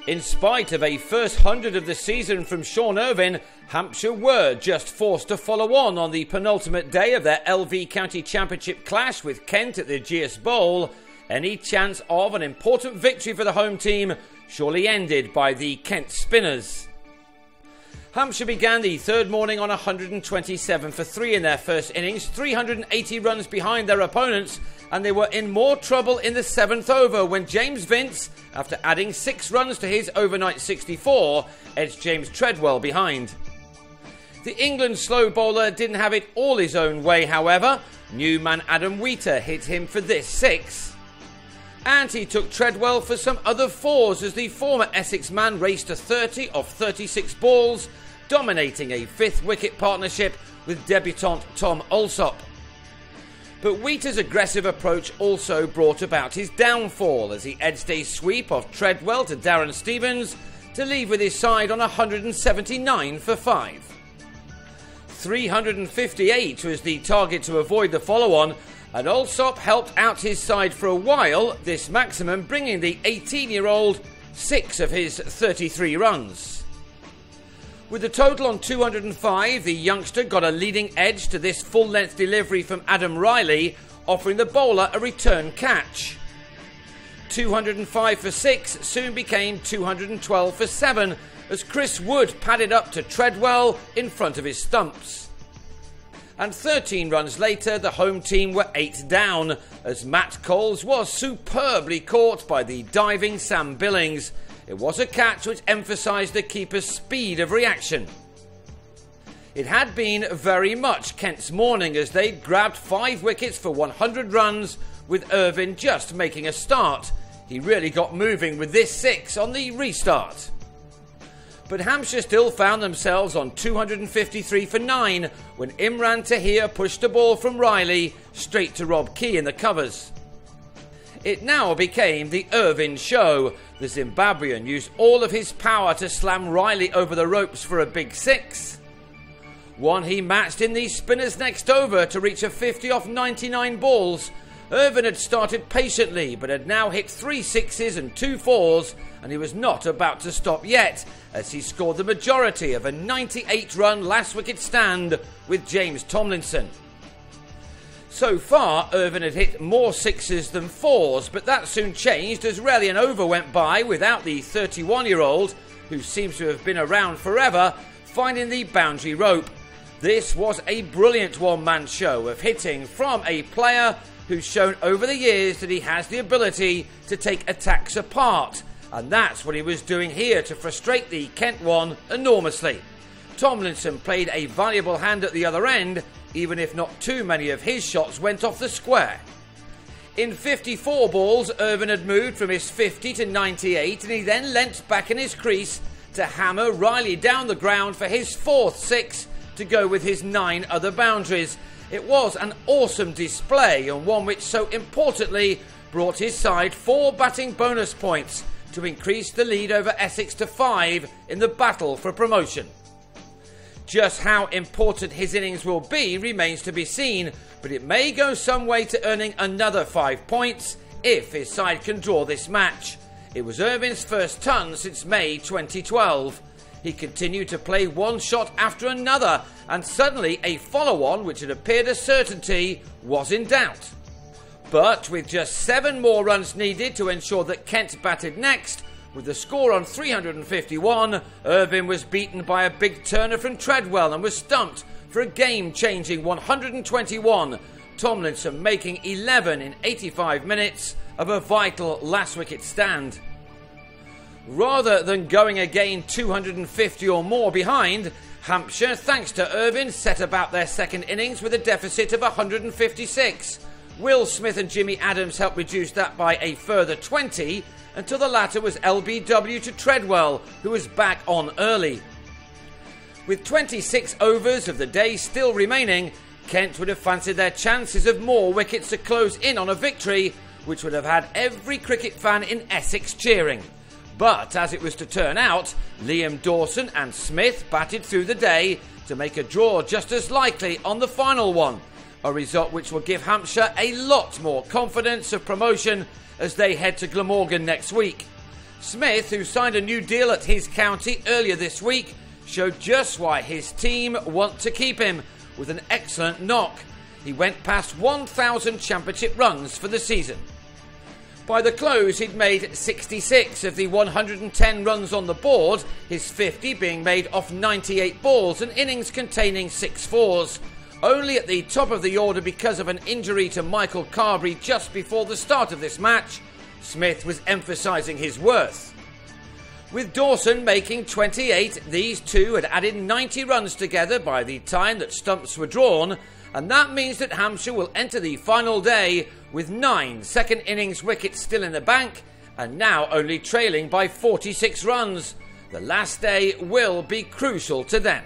In spite of a first 100 of the season from Sean Ervine, Hampshire were just forced to follow on the penultimate day of their LV County Championship clash with Kent at the Ageas Bowl. Any chance of an important victory for the home team surely ended by the Kent spinners. Hampshire began the third morning on 127 for 3 in their first innings, 380 runs behind their opponents, and they were in more trouble in the 7th over when James Vince, after adding 6 runs to his overnight 64, edged James Treadwell behind. The England slow bowler didn't have it all his own way, however. New man Adam Wheater hit him for this 6. And he took Treadwell for some other 4s as the former Essex man raced to 30 off 36 balls, dominating a 5th wicket partnership with debutant Tom Alsop. But Wheater's aggressive approach also brought about his downfall as he edged a sweep off Treadwell to Darren Stevens to leave with his side on 179 for 5. 358 was the target to avoid the follow-on, and Alsop helped out his side for a while, this maximum bringing the 18-year-old 6 of his 33 runs. With the total on 205, the youngster got a leading edge to this full-length delivery from Adam Riley, offering the bowler a return catch. 205 for 6 soon became 212 for 7 as Chris Wood padded up to Treadwell in front of his stumps. And 13 runs later, the home team were 8 down as Matt Coles was superbly caught by the diving Sam Billings. It was a catch which emphasised the keeper's speed of reaction. It had been very much Kent's morning as they'd grabbed 5 wickets for 100 runs, with Ervine just making a start. He really got moving with this 6 on the restart. But Hampshire still found themselves on 253 for 9 when Imran Tahir pushed the ball from Riley straight to Rob Key in the covers. It now became the Ervine show. The Zimbabwean used all of his power to slam Riley over the ropes for a big 6. One he matched in the spinners next over to reach a 50 off 99 balls. Ervine had started patiently but had now hit 3 6s and 2 4s, and he was not about to stop yet as he scored the majority of a 98-run last wicket stand with James Tomlinson. So far, Ervine had hit more 6s than 4s, but that soon changed as rarely an over went by without the 31-year-old, who seems to have been around forever, finding the boundary rope. This was a brilliant one-man show of hitting from a player who's shown over the years that he has the ability to take attacks apart, and that's what he was doing here to frustrate the Kent one enormously. Tomlinson played a valuable hand at the other end, even if not too many of his shots went off the square. In 54 balls, Ervine had moved from his 50 to 98, and he then leant back in his crease to hammer Riley down the ground for his 4th 6 to go with his 9 other boundaries. It was an awesome display, and one which so importantly brought his side 4 batting bonus points to increase the lead over Essex to 5 in the battle for promotion. Just how important his innings will be remains to be seen, but it may go some way to earning another 5 points if his side can draw this match. It was Ervine's first ton since May 2012. He continued to play one shot after another, and suddenly a follow-on which had appeared a certainty was in doubt. But with just 7 more runs needed to ensure that Kent batted next, with the score on 351, Ervine was beaten by a big turner from Treadwell and was stumped for a game-changing 121, Tomlinson making 11 in 85 minutes of a vital last-wicket stand. Rather than going again 250 or more behind, Hampshire, thanks to Ervine, set about their second innings with a deficit of 156. Will Smith and Jimmy Adams helped reduce that by a further 20, until the latter was LBW to Treadwell, who was back on early. With 26 overs of the day still remaining, Kent would have fancied their chances of more wickets to close in on a victory, which would have had every cricket fan in Essex cheering. But as it was to turn out, Liam Dawson and Smith batted through the day to make a draw just as likely on the final one, a result which will give Hampshire a lot more confidence of promotion as they head to Glamorgan next week. Smith, who signed a new deal at his county earlier this week, showed just why his team want to keep him with an excellent knock. He went past 1,000 championship runs for the season. By the close, he'd made 66 of the 110 runs on the board, his 50 being made off 98 balls and innings containing 6 fours. Only at the top of the order because of an injury to Michael Carberry just before the start of this match, Smith was emphasising his worth. With Dawson making 28, these two had added 90 runs together by the time that stumps were drawn, and that means that Hampshire will enter the final day with 9 second innings wickets still in the bank and now only trailing by 46 runs. The last day will be crucial to them.